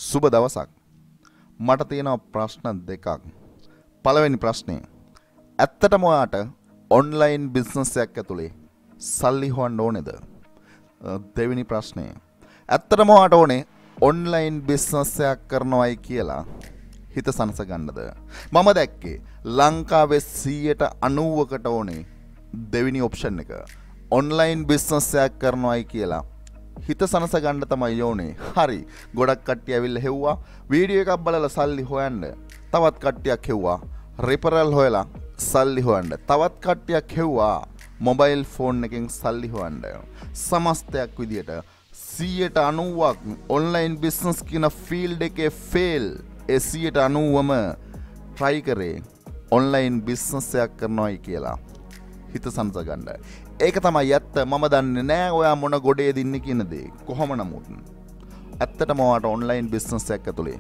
සුබ දවසක්. මට තියෙනවා ප්‍රශ්න දෙකක්. පළවෙනි ප්‍රශ්නේ. ඇත්තටම ඔයාට ඔන්ලයින් බිස්නස් එකක් ඇතුලේ සල්ලි හොයන්න ඕනේද? දෙවෙනි ප්‍රශ්නේ. ඇත්තටම ඔයාට ඕනේ ඔන්ලයින් බිස්නස් එකක් කරනවයි කියලා හිත සනස ගන්නද? මම දැක්කේ ලංකාවේ 90%කට ඕනේ දෙවෙනි ඔප්ෂන් එක. ඔන්ලයින් බිස්නස් එකක් කරනවයි කියලා හිත සනස ගන්න තමයි යෝනේ. හරි. ගොඩක් කට්ටිය ඇවිල්ලා හෙව්වා වීඩියෝ එකක් බලලා සල්ලි හොයන්න. තවත් කට්ටියක් හෙව්වා රිෆරල් හොයලා සල්ලි හොයන්න. තවත් කට්ටියක් හෙව්වා මොබයිල් ෆෝන් එකෙන් සල්ලි හොයන්න. සමස්තයක් විදියට 90%ක් ඔන්ලයින් බිස්නස් කියන ෆීල්ඩ් එකේ ෆේල්. ඒ 90%ම try කරේ ඔන්ලයින් බිස්නස් එකක් කරනවායි කියලා හිත සනස ගන්න. ඒක තමයි ඇත්ත. මම දන්නේ නෑ ඔයා මොන ගොඩේද ඉන්නේ කියන දේ. කොහොම නමුත් ඇත්තටම ඔයාට ඔන්ලයින් බිස්නස් එකක් ඇතුලේ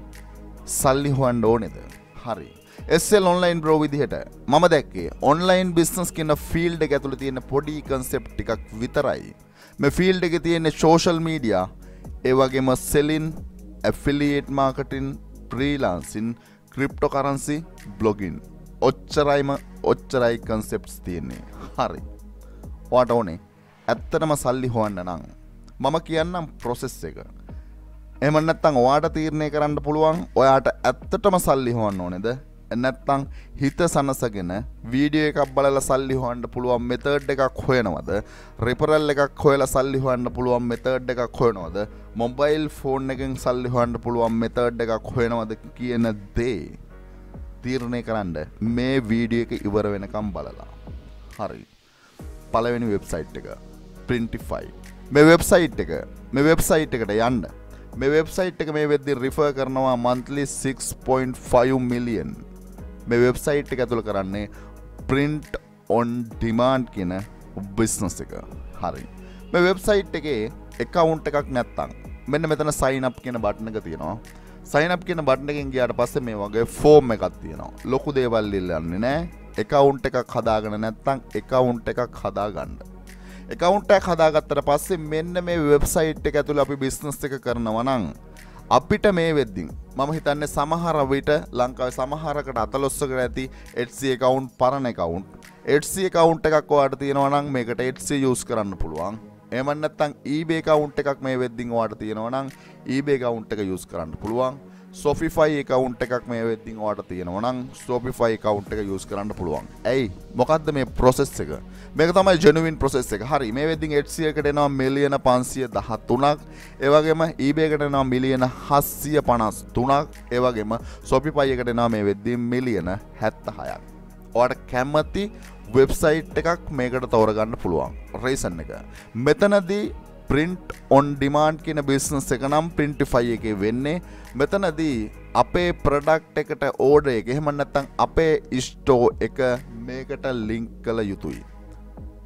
සල්ලි හොයන්න ඕනේද? හරි. SL online bro විදිහට මම දැක්කේ ඔන්ලයින් බිස්නස් කියන ෆීල්ඩ් එක ඇතුලේ තියෙන පොඩි concept ටිකක් විතරයි. මේ ෆීල්ඩ් එකේ තියෙන social media, ඒ වගේම selling, affiliate marketing, freelancing, cryptocurrency, blogging. ඔච්චරයි concepts තියෙන්නේ. හරි. ඔයාට ඕනේ ඇත්තටම සල්ලි හොයන්න නම් මම කියන්නම් process එක. එහෙම නැත්නම් ඔයාට තීරණය කරන්න පුළුවන් ඔයාට ඇත්තටම සල්ලි හොයන්න ඕනේද? නැත්නම් හිත සනසගෙන වීඩියෝ එකක් බලලා සල්ලි හොයන්න පුළුවන් මෙතඩ් එකක් හොයනවද? රිෆරල් එකක් හොයලා සල්ලි හොයන්න පුළුවන් මෙතඩ් එකක් හොයනවද? මොබයිල් ෆෝන් එකෙන් සල්ලි හොයන්න පුළුවන් මෙතඩ් එකක් හොයනවද කියන දේ තීරණය කරන්න මේ වීඩියෝ එක ඉවර වෙනකම් බලලා. හරි. පළවෙනි වෙබ්සයිට් එක Printify. මේ වෙබ්සයිට් එකට යන්න. මේ වෙබ්සයිට් එක මේ වෙද්දි රිෆර් කරනවා monthly 6.5 million. මේ වෙබ්සයිට් එක ඇතුළ කරන්නේ print on demand කියන බිස්නස් එක. හරි. මේ වෙබ්සයිට් එකේ account එකක් නැත්තම් මෙන්න මෙතන sign up කියන බටන් එක තියෙනවා. sign up කියන බටන් එකෙන් ගියාට පස්සේ මේ වගේ form එකක් තියෙනවා. ලොකු දේවල් ඉල්ලන්නේ නැහැ. account එකක් හදාගෙන නැත්තම් account එකක් හදාගන්න. account එකක් හදාගත්තට පස්සේ මෙන්න මේ වෙබ්සයිට් එක ඇතුළේ අපි බිස්නස් එක කරනවා නම් අපිට මේ වෙද්දින් මම හිතන්නේ සමහර විට ලංකාවේ සමහරකට අතලොස්සකට ඇති Etsy account පරණ account. Etsy account එකක් ඔයාලට තියෙනවා නම් මේකට Etsy use කරන්න පුළුවන්. එහෙම නැත්නම් eBay account එකක් මේ වෙද්දින් ඔයාලට තියෙනවා නම් eBay account එක use කරන්න පුළුවන්. Shopify account එකක් මේ වෙද්දින් ඔයාලට තියෙනවා නම් Shopify account එක use කරන්න පුළුවන්. ඇයි? මොකද්ද මේ process එක? මේක තමයි genuine process එක. හරි. මේ වෙද්දින් Etsy එකට එනවා මිලියන 513ක්. ඒ වගේම eBay එකට එනවා මිලියන 753ක්. ඒ වගේම Shopify එකට එනවා මේ වෙද්දින් මිලියන 76ක්. ඔයාලට කැමති වෙබ්සයිට් එකක් මේකට තෝරගන්න පුළුවන්. රේසන් එක. මෙතනදී print on demand කියන business එක නම් Printify එකේ වෙන්නේ. මෙතනදී අපේ product එකට order එක එහෙම නැත්නම් අපේ store එක මේකට link කළ යුතුයි.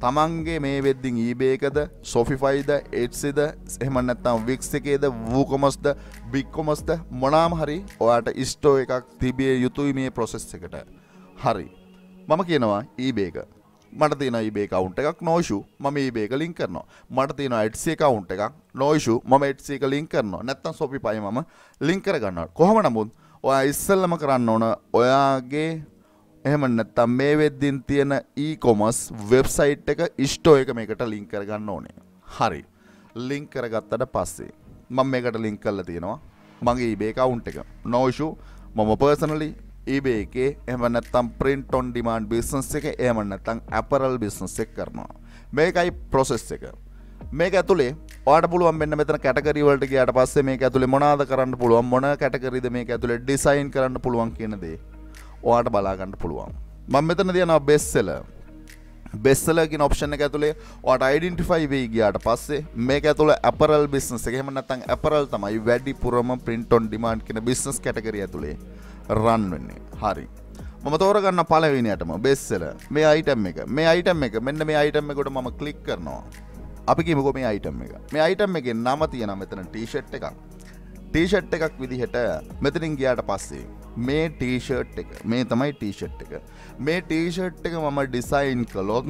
තමන්ගේ මේ වෙද්දින් eBay එකද, Shopifyද, Etsyද, එහෙම නැත්නම් Wix එකේද, WooCommerceද, BigCommerceද මොනවාම හරි ඔයාට store එකක් තිබිය යුතුයි මේ process එකට. හරි. මම කියනවා eBay එක. මට තියෙනවා eBay account එකක් no issue. මම eBay එක link කරනවා. මට තියෙනවා Etsy account එකක් no issue. මම Etsy එක link කරනවා. නැත්නම් Shopify මම link කරගන්නවා. කොහොම නමුත් ඔයා ඉස්සෙල්ලම කරන්න ඕන ඔයාගේ එහෙම නැත්නම් මේ වෙද්දින් තියෙන e-commerce website එක store එක මේකට link කරගන්න ඕනේ. හරි. link කරගත්තට පස්සේ මම මේකට link කරලා තියෙනවා මගේ eBay account එක. no issue. මම personally eBay එකේ එහෙම නැත්නම් print on demand business එක එහෙම නැත්නම් apparel business එක කරනවා. මේකයි process එක. මේක ඇතුලේ ඔයාලට පුළුවන් මෙන්න මෙතන category වලට ගියාට පස්සේ මේක ඇතුලේ මොනවාද කරන්න පුළුවන් මොන categoryද මේක ඇතුලේ design කරන්න පුළුවන් කියන දේ ඔයාලට බලා ගන්න පුළුවන්. මම මෙතන තියනවා best seller. best seller කියන option එක ඇතුලේ ඔයාලට identify වෙයි ගියාට පස්සේ මේක ඇතුලේ apparel business එක එහෙම නැත්නම් apparel තමයි වැඩිපුරම print on demand කියන business category ඇතුලේ run වෙන්නේ. හරි. මම තෝරගන්න පළවෙනියටම best seller මේ item එක. මේ item එක මෙන්න මේ item එකට මම click කරනවා. අපි කියමුකෝ මේ item එක. මේ item එකේ නම තියෙනවා මෙතන t-shirt එකක්. t-shirt එකක් විදිහට මෙතනින් ගියාට පස්සේ මේ t-shirt එක මේ තමයි t-shirt එක. මේ t-shirt එක මම design කළොත්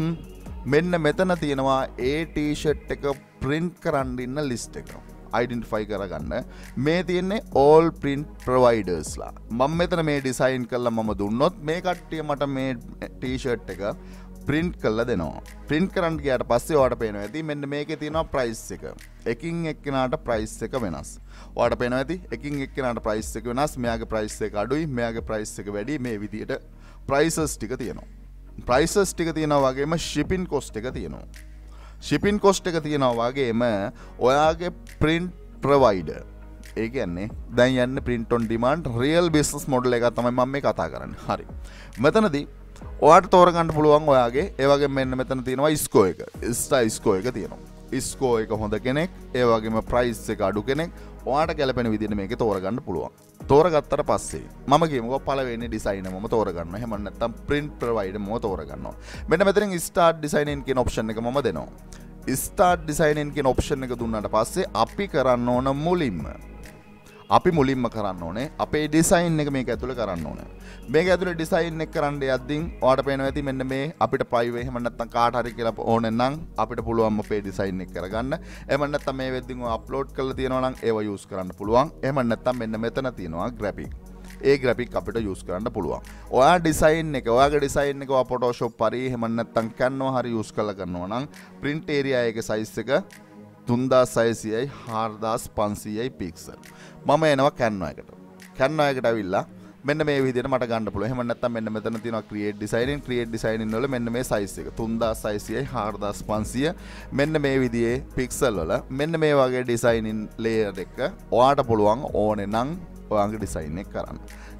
මෙන්න මෙතන තියෙනවා ඒ t-shirt එක print කරන්න ඉන්න list එක. අයිඩෙන්ටිෆයි කරගන්න. මේ තියෙන්නේ all print providers ලා. මම මෙතන මේ ඩිසයින් කරලා මම දුන්නොත් මේ කට්ටිය මට මේ ටී-ෂර්ට් එක print කරලා දෙනවා. print කරන්න ගියාට පස්සේ ඔයාලට පේනවා ඇති මෙන්න මේකේ තියෙනවා price එක. එකින් එක්කෙනාට price එක වෙනස්. ඔයාලට පේනවා ඇති එකින් එක්කෙනාට price එක වෙනස්. මෙයාගේ price එක අඩුයි, මෙයාගේ price එක වැඩි. මේ විදිහට prices ටික තියෙනවා. prices ටික තියෙනවා වගේම shipping cost එක තියෙනවා. shipping cost එක තියෙනවා වගේම ඔයාගේ print provider ඒ කියන්නේ දැන් යන්නේ print on demand real business model එක තමයි මම මේ කතා කරන්නේ. හරි. මෙතනදී ඔයාට තෝරගන්න පුළුවන් ඔයාගේ ඒ වගේම මෙන්න මෙතන තියෙනවා ISCO එක. ISCO එක තියෙනවා. ISCO එක හොඳ කෙනෙක්, ඒ වගේම price එක අඩු කෙනෙක් ඔයාට ගැලපෙන විදිහට මේක තෝරගන්න පුළුවන්. තෝරගත්තට පස්සේ මම කියමුකෝ පළවෙනි ඩිසයිනර් මම තෝරගන්නවා. එහෙම නැත්නම් print provider මම තෝරගන්නවා. මෙන්න මෙතනින් start designing කියන option එක මම දෙනවා. start designing කියන option එක දුන්නාට පස්සේ අපි කරන්න ඕන මුලින්ම කරන්න ඕනේ අපේ ඩිසයින් එක මේක ඇතුලේ කරන්න ඕනේ. මේක ඇතුලේ ඩිසයින් එක කරන්න යද්දී ඔයාලට පේනවා ඇති මෙන්න මේ අපිට ප්‍රයිවේට් එහෙම නැත්නම් කාට හරි කියලා ඕනේ නම් අපිට පුළුවන් අපේ ඩිසයින් එක කරගන්න. එහෙම නැත්නම් මේ වෙද්දී ඔය අප්ලෝඩ් කරලා තියෙනවා නම් ඒව යූස් කරන්න පුළුවන්. එහෙම නැත්නම් මෙන්න මෙතන තියෙනවා graphic. ඒ graphic අපිට යූස් කරන්න පුළුවන්. ඔයා ඩිසයින් එක ඔයාගේ ඩිසයින් එක ඔයා Photoshop හරි එහෙම නැත්නම් Canva හරි යූස් කරලා කරනවා නම් print area එකේ size එක 3600යි 4500යි පික්සල්. මම එනවා Canva එකට. Canva එකට ඇවිල්ලා මෙන්න මේ විදිහට මට ගන්න පුළුවන්. එහෙම නැත්නම් මෙන්න මෙතන තියෙනවා create designing වල මෙන්න මේ size එක 3600යි 4500 මෙන්න මේ විදිහේ පික්සල් වල මෙන්න මේ වගේ designing layer එක ඔයාට පුළුවන් ඕනේ නම් ඔයාගේ design එක කරන්න.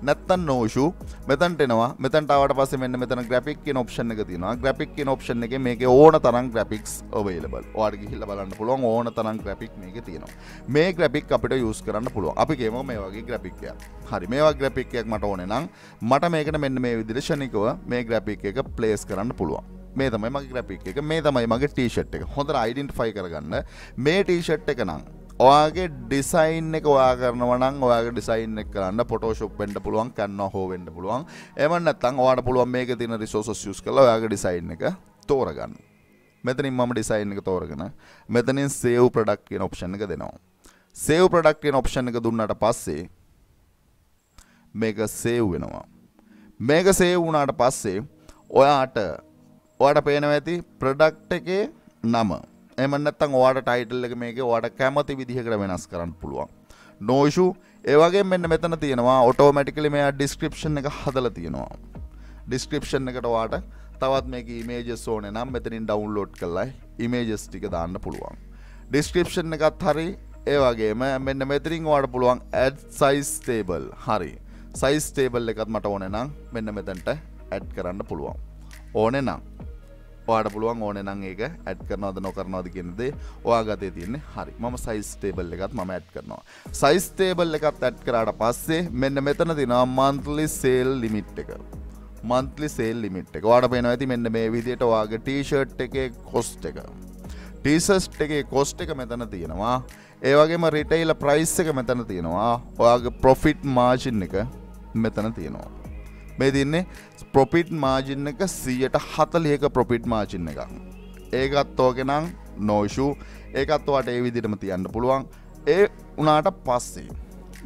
නැත්තම් no issue. මෙතනට එනවා. මෙතනට ආවට පස්සේ මෙන්න මෙතන graphic කියන option එක තියෙනවා. graphic කියන option එකේ මේකේ ඕන තරම් graphics available. ඔයාලට ගිහිල්ලා බලන්න පුළුවන් ඕන තරම් graphic මේකේ තියෙනවා. මේ graphic අපිට use කරන්න පුළුවන්. අපි කියමු මේ වගේ graphic එකක්. හරි. මේ වගේ graphic එකක් මට ඕනේ නම් මට මේකට මෙන්න මේ විදිහට ෂණිකව මේ graphic එක place කරන්න පුළුවන්. මේ තමයි මගේ graphic එක. මේ තමයි මගේ t-shirt එක. හොඳට identify කරගන්න. මේ t-shirt එක නම් ඔයාගේ ඩිසයින් එක ඔයා කරනවා නම් ඔයාගේ ඩිසයින් එක කරන්න Photoshop වෙන්න පුළුවන්, Canva හෝ වෙන්න පුළුවන්. එහෙම නැත්නම් ඔයාට පුළුවන් මේකේ තියෙන resources use කරලා ඔයාගේ ඩිසයින් එක තෝරගන්න. මෙතනින් මම ඩිසයින් එක තෝරගෙන මෙතනින් save product කියන option එක දෙනවා. save product කියන option එක දුන්නාට පස්සේ මේක save වෙනවා. මේක save වුණාට පස්සේ ඔයාට පේනවා ඇති product එකේ නම. එහෙම නැත්නම් ඔයාට ටයිටල් එක මේකේ ඔයාට කැමති විදිහකට වෙනස් කරන්න පුළුවන්. no issue. ඒ වගේම මෙන්න මෙතන තියෙනවා automatically මෙයා description එක හදලා තියෙනවා. description එකට ඔයාට තවත් මේකේ images ඕනේ නම් මෙතනින් download කරලා images ටික දාන්න පුළුවන්. description එකත් හරි ඒ වගේම මෙන්න මෙතනින් ඔයාට පුළුවන් add size table. හරි. size table එකත් මට ඕනේ නම් මෙන්න මෙතනට add කරන්න පුළුවන්. ඕනේ නම් ඔයාට පුළුවන් ඕනේ නම් ඒක ඇඩ් කරනවද නොකරනවද කියන දේ ඔයා ගතේ තියෙන්නේ. හරි. මම size table එකත් මම ඇඩ් කරනවා. size table එකත් ඇඩ් කරාට පස්සේ මෙන්න මෙතන තියෙනවා monthly sale limit එක. monthly sale limit එක. ඔයාට පේනවා ඇති මෙන්න මේ විදිහට ඔයාගේ t-shirt එකේ cost එක. t-shirt එකේ cost එක මෙතන තියෙනවා. ඒ වගේම retailer price එක මෙතන තියෙනවා. ඔයාගේ profit margin එක මෙතන තියෙනවා. මේ දින්නේ profit margin එක 140ක profit margin එකක්. ඒකත් ඕකේ නම් no issue. ඒකත් ඔයාට ඒ විදිහටම තියන්න පුළුවන්. ඒ උනාට පස්සේ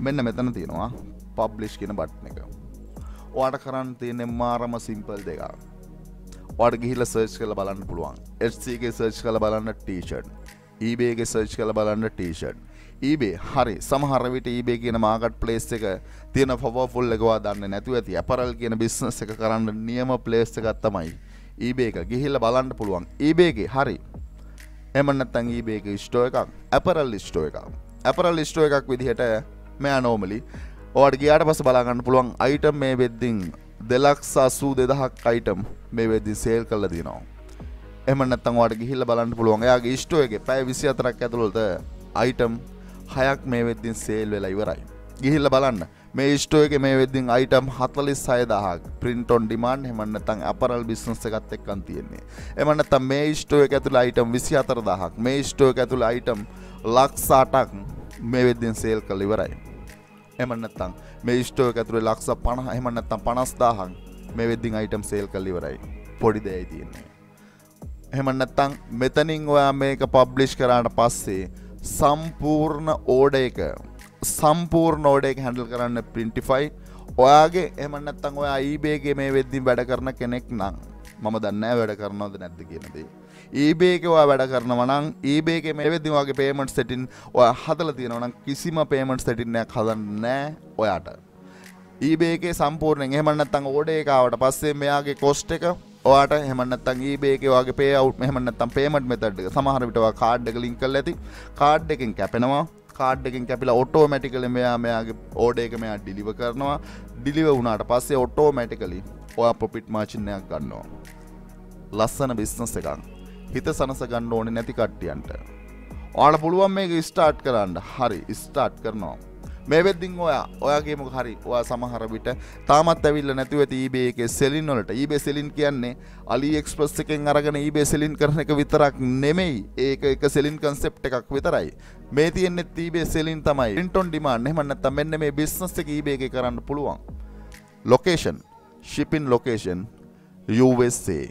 මෙන්න මෙතන තියෙනවා publish කියන button එක. ඔයාට කරන්න තියෙන්නේ මාරම simple දෙකක්. ඔයාට ගිහිල්ලා search කරලා බලන්න පුළුවන්. Etsy එකේ search කරලා බලන්න t-shirt. eBay එකේ search කරලා බලන්න t-shirt. eBay හරි සමහර විට eBay කියන මාකට් ප්ලේස් එක තියෙන පවර්ෆුල් එක ඔයා දන්නේ නැතුව ඇති. apparel කියන බිස්නස් එක කරන්න නියම ප්ලේස් එකක් තමයි eBay එක. ගිහිල්ලා බලන්න පුළුවන්. eBay එකේ හරි. එහෙම නැත්නම් eBay එකේ ස්ටෝර් එකක්, apparel ස්ටෝර් එකක්. apparel ස්ටෝර් එකක් විදිහට මෙයා normally ඔයාට ගියාට පස්සේ බලා ගන්න පුළුවන් item මේ වෙද්දින් 282000ක් item මේ වෙද්දින් sale කරලා තියෙනවා. එහෙම නැත්නම් ඔයාට ගිහිල්ලා බලන්න පුළුවන්. එයාගේ ස්ටෝර් එකේ පැය 24ක් ඇතුළත item 6ක් මේ වෙද්දින් sale වෙලා ඉවරයි. ගිහිල්ලා බලන්න. මේ ස්ටෝර් එකේ මේ වෙද්දින් item 46000ක් print on demand එහෙම නැත්නම් apparel business එකත් එක්කන් තියෙන්නේ. එහෙම නැත්නම් මේ ස්ටෝර් එක ඇතුළේ item 24000ක්, මේ ස්ටෝර් එක ඇතුළේ item 8,00,000ක් මේ වෙද්දින් sale කරලා ඉවරයි. එහෙම නැත්නම් මේ ස්ටෝර් එක ඇතුළේ 150 එහෙම නැත්නම් 50000ක් මේ වෙද්දින් item sale කරලා ඉවරයි. පොඩි දෙයයි තියෙන්නේ. එහෙම නැත්නම් මෙතනින් ඔයා මේක publish කරාට පස්සේ සම්පූර්ණ ඕඩර් එක හැන්ඩල් කරන්න Printify. ඔයාගේ එහෙම නැත්නම් ඔයා eBay එකේ මේ වෙද්දී වැඩ කරන කෙනෙක් නම් මම දන්නේ නැහැ වැඩ කරනවද නැද්ද කියන දේ. eBay එකේ ඔයා වැඩ කරනවා නම් eBay එකේ මේ වෙද්දී ඔයාගේ payment setting ඔයා හදලා තියෙනවා නම් කිසිම payment setting එකක් හදන්න නැහැ ඔයාට. eBay එකේ සම්පූර්ණයෙන් එහෙම නැත්නම් ඕඩර් එක ආවට පස්සේ මෙයාගේ cost එක ඔයාට එහෙම නැත්නම් eBay එකේ ඔයාගේ pay out එහෙම නැත්නම් payment method එක සමහර විට ඔයා කාඩ් එක link කරලා ඇති. කාඩ් එකෙන් කැපෙනවා. කාඩ් එකෙන් කැපිලා ඔටෝමැටිකලි මෙයාගේ ඕඩර් එක මෙයා ඩිලිවර් කරනවා. ඩිලිවර් වුණාට පස්සේ ඔටෝමැටිකලි ඔයා ප්‍රොෆිට් මාර්ජින් එකක් ගන්නවා. ලස්සන බිස්නස් එකක්. හිත සනස ගන්න ඕනේ නැති කට්ටියන්ට. ඔයාලා පුළුවන් මේක ස්ටාර්ට් කරන්න. හරි ස්ටාර්ට් කරනවා. මේ වෙද්දින් ඔයාගේ මොකක් හරි ඔයා සමහර විට තාමත් ඇවිල්ලා නැතුව ඇති eBay එකේ selling වලට. eBay selling කියන්නේ AliExpress එකෙන් අරගෙන eBay selling කරන එක විතරක් නෙමෙයි. ඒක එක selling concept එකක් විතරයි. මේ තියෙන්නේ eBay selling තමයි. print on demand. එහෙම නැත්නම් මෙන්න මේ business එක eBay එකේ කරන්න පුළුවන්. location, shipping location USA.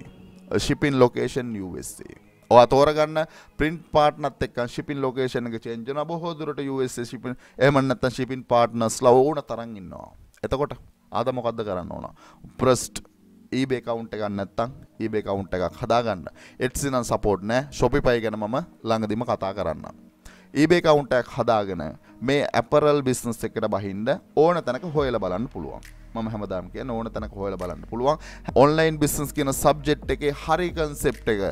shipping location USA. ඔයා තෝරගන්න print partnerත් එක්ක shipping location එක change කරනවා. බොහෝ දුරට USA shipping එහෙම නැත්නම් shipping partners ලා ඕන තරම් ඉන්නවා. එතකොට ආද මොකද්ද කරන්න ඕන? first eBay account එකක් නැත්නම් eBay account එකක් හදාගන්න. Etsy නම් support නැහැ. Shopify ගැන මම ළඟදිම කතා කරන්නම්. eBay account එකක් හදාගෙන මේ apparel business එකට බහින්න ඕන තැනක හොයලා බලන්න පුළුවන්. මම හැමදාම කියන්නේ ඕන තැනක හොයලා බලන්න පුළුවන්. online business කියන subject එකේ හරි concept එක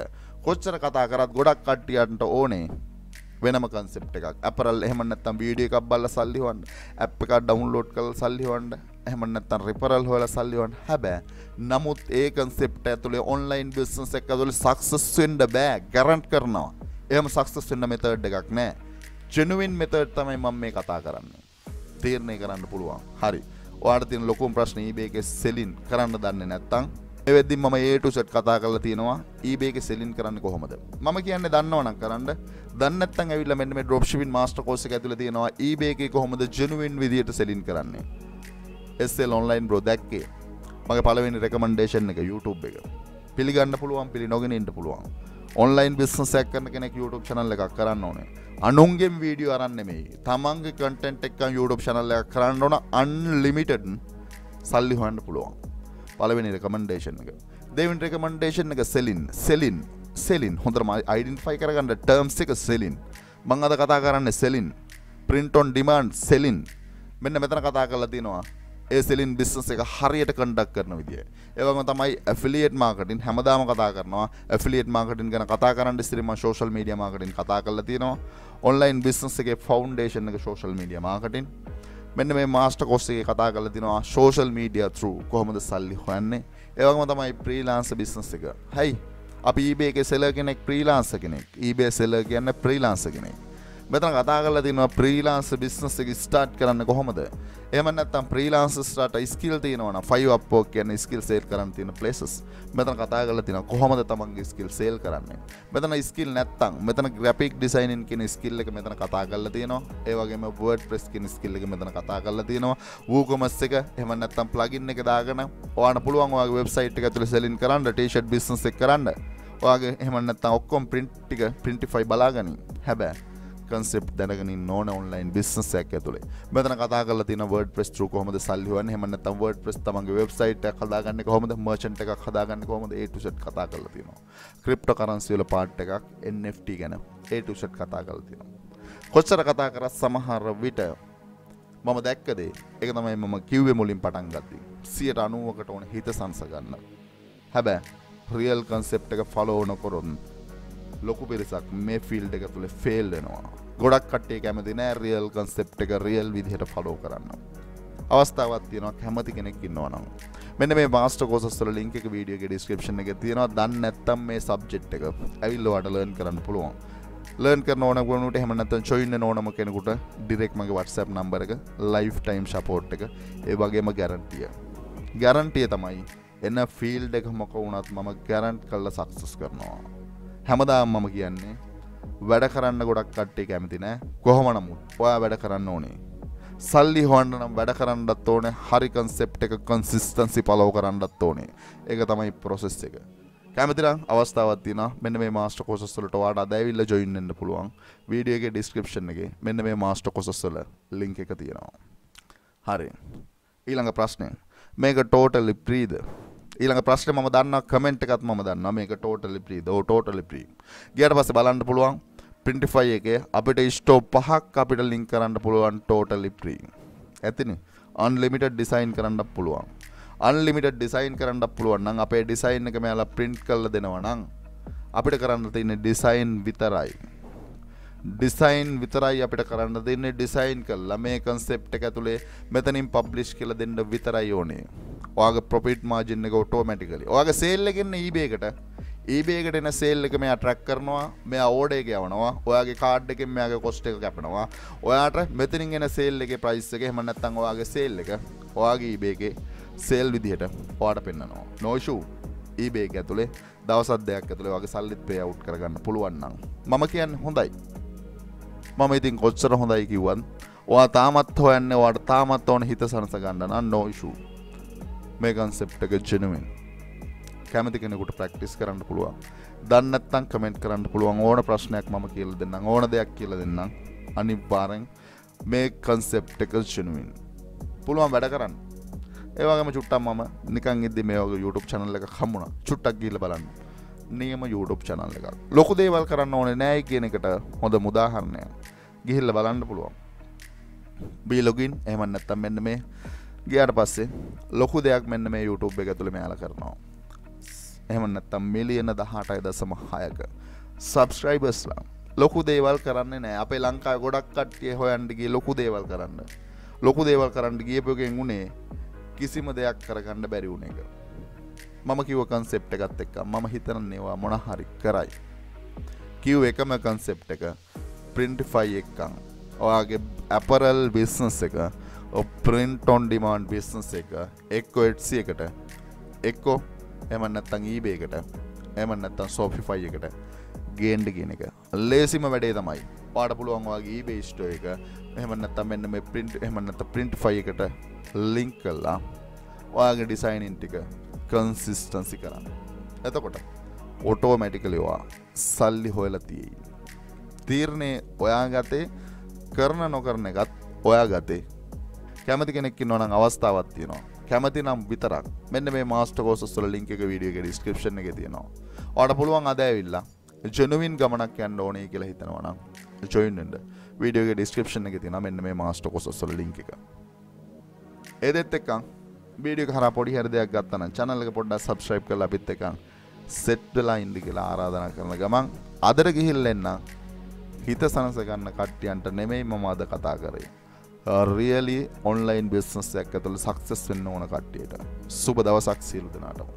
කොච්චර කතා කරත් ගොඩක් කට්ටියන්ට ඕනේ වෙනම concept එකක්. apparel එහෙම නැත්නම් වීඩියෝ එකක් බලලා සල්ලි හොයන්න, app එකක් download කරලා සල්ලි හොයන්න, එහෙම නැත්නම් referral හොයලා සල්ලි හොයන්න. හැබැයි නමුත් ඒ concept ඇතුලේ online business එක ඇතුලේ success වෙන්න බෑ. guarantee කරනවා. එහෙම success වෙන්න method එකක් නෑ. genuine method තමයි මම මේ කතා කරන්නේ. තීරණය කරන්න පුළුවන්. හරි. ඔයාලට තියෙන ලොකුම ප්‍රශ්නේ eBay එකේ selling කරන්න දන්නේ නැත්නම් මේ වෙද්දි මම A to Z කතා කරලා තියෙනවා eBay එකේ selling කරන්නේ කොහොමද? මම කියන්නේ දන්නවනම් කරන්න. දන්නේ නැත්නම් ඇවිල්ලා මෙන්න මේ drop shipping master course එක ඇතුලේ තියෙනවා eBay එකේ කොහොමද genuine විදියට selling කරන්නේ. SL online bro දැක්කේ. මගේ පළවෙනි recommendation එක YouTube එක. පිළිගන්න පුළුවන් පිළිනොගෙන ඉන්න පුළුවන්. online business එකක් කරන කෙනෙක් YouTube channel එකක් කරන්න ඕනේ. අනුන්ගෙන් වීඩියෝ අරන් නෙමෙයි. තමන්ගේ content එකක් YouTube channel එකක් කරන්න ඕන unlimited සල්ලි හොයන්න පුළුවන්. පළවෙනි recommendation එක. දෙවෙනි recommendation එක selling. හොඳටම identify කරගන්න terms එක selling. මම අද කතා කරන්නේ selling. print on demand selling. මෙන්න මෙතන කතා කරලා තියෙනවා ඒ selling business එක හරියට conduct කරන විදිය. ඒ වගේම තමයි affiliate marketing හැමදාම කතා කරනවා. affiliate marketing ගැන කතා කරන්න ඉස්සෙල්ලා මම social media marketing කතා කරලා තියෙනවා. online business එකේ foundation එක social media marketing. මෙන්න මේ master course එකේ කතා කරලා තිනවා social media through කොහොමද සල්ලි හොයන්නේ. ඒ වගේම තමයි freelance business එක. හයි. අපි eBay එකේ seller කෙනෙක් freelancer කෙනෙක්. eBay seller කියන්නේ freelancer කෙනෙක්. මෙතන කතා කරලා තිනවා freelance business එක start කරන්න කොහොමද? එහෙම නැත්නම් freelance start skill තියෙනවා නම් 5 Upwork කියන්නේ skill sale කරන්න තියෙන places. මෙතන කතා කරලා තිනවා කොහොමද තමන්ගේ skill sale කරන්නේ. මෙතන skill නැත්නම් මෙතන graphic designing කියන skill එක මෙතන කතා කරලා තියෙනවා. ඒ වගේම WordPress කියන skill එක මෙතන කතා කරලා තියෙනවා. WooCommerce එක එහෙම නැත්නම් plugin එක දාගෙන ඔයාලට පුළුවන් ඔයාගේ website එක ඇතුලේ selling කරන්න, t-shirt business එක කරන්න. ඔයාගේ එහෙම නැත්නම් ඔක්කොම print ටික Printify බලාගනින්. හැබැයි concept දැනගෙන ඉන්න ඕන online business එකක් ඇතුලේ. මෙතන කතා කරලා තියෙන WordPress through කොහොමද සල්ලි හොයන්නේ, එහෙම නැත්නම් WordPress තමන්ගේ website එකක් හදාගන්නේ කොහොමද, merchant එකක් හදාගන්නේ කොහොමද, A to Z කතා කරලා තියෙනවා. cryptocurrency වල part එකක් NFT ගැන A to Z කතා කරලා තියෙනවා. කොච්චර කතා කරත් සමහර විට මම දැක්ක දේ ඒක තමයි මම කිව්වේ මුලින් පටන් ගත්තී 90%කට ඕන හිත සංස ගන්න. හැබැයි real concept එක follow නොකරොත් ලොකු පිරිසක් මේ ෆීල්ඩ් එක තුල ෆේල් වෙනවා. ගොඩක් කට්ටිය කැමති නෑ රියල් concept එක රියල් විදිහට follow කරන්න. අවස්ථාවක් තියෙනවා කැමති කෙනෙක් ඉන්නවා නම්. මෙන්න මේ master courses වල link එක වීඩියෝ එකේ description එකේ තියෙනවා. දන්නේ නැත්නම් මේ subject එක ඇවිල්ලා ඔයාලට learn කරන්න පුළුවන්. learn කරන ඕන කෙනෙකුට එහෙම නැත්නම් join වෙන ඕනම කෙනෙකුට direct මගේ WhatsApp number එක lifetime support එක ඒ වගේම guarantee තමයි එන field එක මොක වුණත් මම guarantee කරලා success කරනවා. හැමදාම මම කියන්නේ වැඩ කරන්න ගොඩක් කට්ටිය කැමති නෑ. කොහොම නමුත් ඔයා වැඩ කරන්න ඕනේ. සල්ලි හොයන්න නම් වැඩ කරන්නත් ඕනේ. හරි concept එක consistency follow කරන්නත් ඕනේ. ඒක තමයි process එක. කැමති නම් අවස්ථාවක් තියෙනවා මෙන්න මේ මාස්ටර් කෝසස් වලට ඔයාලට අද ඇවිල්ලා ජොයින් වෙන්න පුළුවන්. වීඩියෝ එකේ ඩිස්ක්‍රිප්ෂන් එකේ මෙන්න මේ මාස්ටර් කෝසස් වල ලින්ක් එක තියෙනවා. හරි. ඊළඟ ප්‍රශ්නය. මේක totally free-ද? ඊළඟ ප්‍රශ්නේ මම දන්නවා කමෙන්ට් එකත් මම දන්නවා මේක totally free-ද? ඔව් totally free. ගියාට පස්සේ බලන්න පුළුවන් Printify එකේ අපිට ස්ටෝප් 5ක් අපිට ලින්ක් කරන්න පුළුවන් totally free. ඇතිනේ. unlimited design කරන්න පුළුවන්. unlimited design කරන්න පුළුවන් නම් අපේ design එක මෙයාලා print කරලා දෙනවා නම් අපිට කරන්න තියෙන්නේ design විතරයි. design විතරයි අපිට කරන්න දෙන්නේ design කරලා මේ concept එක ඇතුලේ මෙතනින් publish කියලා දෙන්න විතරයි ඕනේ. ඔයාගේ profit margin එක automatically. ඔයාගේ sale එකෙන් eBay එකට eBay එකට එන sale එක මෙයා track කරනවා. මෙයා order එක යවනවා. ඔයාගේ card එකෙන් මෙයාගේ cost එක කැපෙනවා. ඔයාට මෙතනින් එන sale එකේ price එක එහෙම නැත්නම් ඔයාගේ sale එක ඔයාගේ eBay එකේ sale විදිහට ඔයාට පෙන්නනවා. no issue. eBay එක ඇතුලේ දවස් දෙකක් ඇතුලේ ඔයාගේ සල්ලිත් pay out කරගන්න පුළුවන් නම් මම කියන්නේ හොඳයි. මම ඉතින් කොච්චර හොඳයි කිව්වත් ඔයා තාමත් හොයන්නේ ඔයාට තාමත් ඕන හිත සනස ගන්න නම් no issue. මේ concept එක genuine. කැමති කෙනෙකුට practice කරන්න පුළුවන්. දන්නේ නැත්නම් comment කරන්න පුළුවන්. ඕන ප්‍රශ්නයක් මම කියලා දෙන්නම්. ඕන දෙයක් කියලා දෙන්නම්. අනිවාර්යෙන් මේ concept එක genuine. පුළුවන් වැඩ කරන්න. ඒ වගේම චුට්ටක් මම නිකන් ඉද්දි මේ වගේ YouTube channel එකක් හම්බුණා. චුට්ටක් ගිහලා බලන්න. නියම YouTube channel එකක්. ලොකු දේවල් කරන්න ඕනේ නෑයි කියන එකට හොඳ උදාහරණයක්. ගිහිල්ලා බලන්න පුළුවන්. B login එහෙම නැත්නම් මෙන්න මේ ගියාට පස්සේ ලොකු දෙයක් මෙන්න මේ YouTube එක ඇතුලේ මෙයාලා කරනවා. එහෙම නැත්නම් මිලියන 18.6ක subscribersලා ලොකු දේවල් කරන්නේ නෑ. අපේ ලංකාවේ ගොඩක් කට්ටිය හොයන්න ගියේ ලොකු දේවල් කරන්න. ලොකු දේවල් කරන්න ගියපෙකෙන් උනේ කිසිම දෙයක් කරගන්න බැරි වුණ එක. මම කිව්ව concept එකත් එක්ක මම හිතන්නේ ඒවා මොන හරි කරයි. කිව්ව එකම concept එක Printify එකක්. ඔයාගේ apparel business එක, print on demand business එක, එක්ක Etsy එකට, එක්ක එහෙම නැත්නම් eBay එකට, එහෙම නැත්නම් Shopify එකට ගේන්න කියන එක. ලේසිම වැඩේ තමයි. ඔයාට පුළුවන් ඔයාගේ eBay store එක එහෙම නැත්නම් මෙන්න මේ print එහෙම නැත්නම් Printify එකට link කරලා ඔයාගේ designing ටික consistency කරන්න. එතකොට automatically ඔයා සල්ලි හොයලා තියෙයි. තීරණේ ඔයා ගතේ කරන නොකරන එකත් ඔයා ගතේ. කැමති කෙනෙක් ඉන්නවා නම් අවස්ථාවක් තියෙනවා. කැමති නම් විතරක් මෙන්න මේ master courses වල link එක වීඩියෝ එකේ description එකේ තියෙනවා. ඔයාට පුළුවන් අද ඇවිල්ලා genuine ගමනක් යන්න ඕනේ කියලා හිතනවා නම් join වෙන්න. වීඩියෝ එකේ description එකේ තියෙනවා මෙන්න මේ master courses වල link එක. ඒ දෙත් එක්ක වීඩියෝ එක හරහා පොඩි හරි දෙයක් ගත්තා නම් channel එක පොඩ්ඩක් subscribe කරලා අපිත් එක්ක set වෙලා ඉන්න කියලා ආරාධනා කරන ගමන් අදට ගිහිල්ලා එන්න හිත සනස ගන්න කට්ටියන්ට නෙමෙයි මම අද කතා කරේ. really online business එකක් ඇතුළේ success වෙන්න ඕන කට්ටියට. සුබ දවසක් සියලු දෙනාටම.